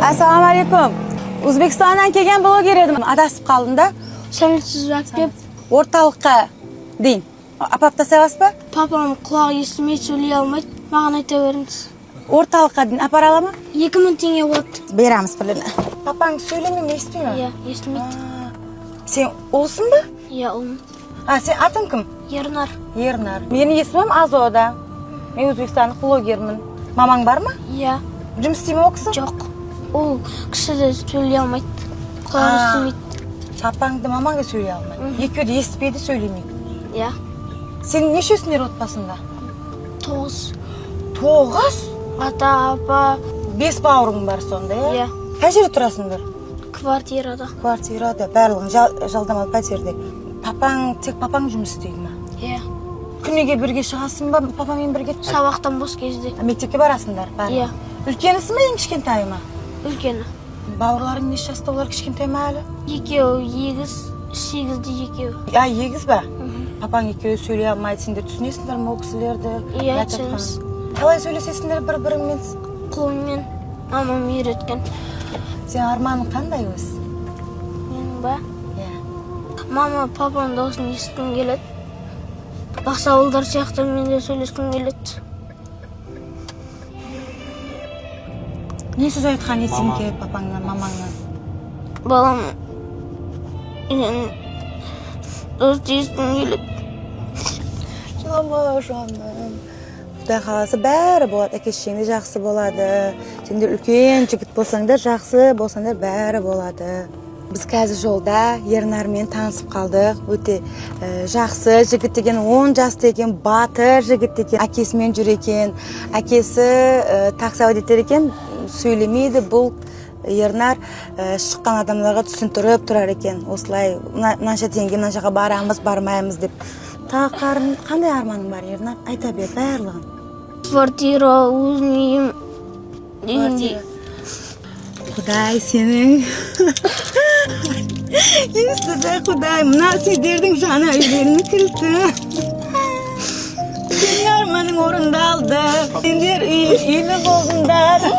Assalomu alaykum. O'zbekistondan kelgan bloger edim. Adasib qoldim-da. Sanatsizlar deb O'rtalikqa deng. Apapta sevasizmi? papam quloq eshitmay so'lay olmaydi. Ma'na aytaveramiz. O'rtalikqa deng apara olaman? 2000 tenge bo'ldi. Beramiz pulini. Papang söylemaymi, eshitmaymi? Ya, eshitmaydi. Sen o'lsinmi? Ya, Sen ating kim? Yernar. Yernar. Meni ismim Azoda. Men O'zbekistonlik blogerman. Mamang bormi? Ya, Жұмыс істейме ол кісі? yo'q. U kishida so'lay olmaydi. Quloq eshitmaydi. Papangды мамаңға сөйлей алмайды. Екеуі де естіпейді, сөйлемейді. Ya, Сен нешесіңдер отбасында? 9. 9? Ата, apa, 5 бауырың бар сонда, Иә. иә? Қай жерде тұрасыңдар? kvartirada. Квартирада, барлығын жалдамалы пәтерде. Тек папаң жұмыс істейді ма? Ya, Күнеге бірге шығасың ба, папамен бірге? sabahdan бос кезде. Мектепке барасыңдар, бәрі? Иә. Үлкенісі ме, ең кішкентайы ма? Үлкені. Бауырларың неше жаста, олар кішкентай ма әлі? Екеуі егіз, 8-де екеуі. Егіз ба? Папаң екеуі сөйлей алмайды, сендер түсінесіңдер ме ол кісілерді? Иә, түсінеміз. Қалай сөйлесесіңдер бір-біріңмен? Қолыммен мамам үйреткен. Сен арманың қандай өз? Менің ба? Иә. Мама папам дауысын естігім келеді. Басқа ауылдар сияқты мен де сөйлескім келеді. Не сөз айтқан естігің келеді папаңнан, мамаңнан? Балам, мен дауысты естігім келеді. Жылама, жаным. Құдай қаласа бәрі болады, әке-шешең де жақсы болады. Сендер үлкен жігіт болсаңдар, жақсы болсаңдар бәрі болады. Біз қазір жолда Ернармен танысып қалдық. Өте жақсы жігіт деген, 10 жаста екен, батыр жігіт екен. Әкесімен жүр екен. Әкесі такси водитель екен, сөйлемейді. Бұл Ернар шыққан адамдарға түсіндіріп тұрар екен. Осылай, мынанша теңге, мынаншаға барамыз, бармаймыз деп. Тағы қандай арманың бар, Ернар? Айта бер, барлығын. Квартира, өзім үйім дегендей. Құдай сенің. Естіді, Құдай, мына сендердің жаңа үйлерінің кілті. Сенің арманың орындалды. Сендер үйлі болдыңдар.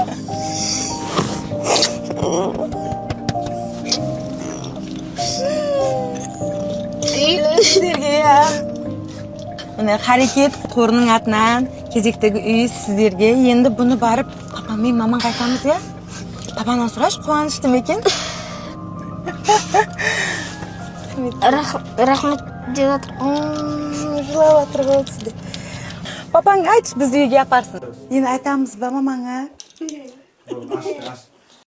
Үйлі я. Міне қарекет қорының атынан кезектегі үй сіздерге. Енді бұны барып папам мен мамаң қайтамыз, я? Папанан сұраш, қуанышты ма екен? Рахмет деп жатыр. Жылап жатыр ғой сізде. Папаң айтшы, бізді үйге апарсын. Енді айтамыз ба мамаңа?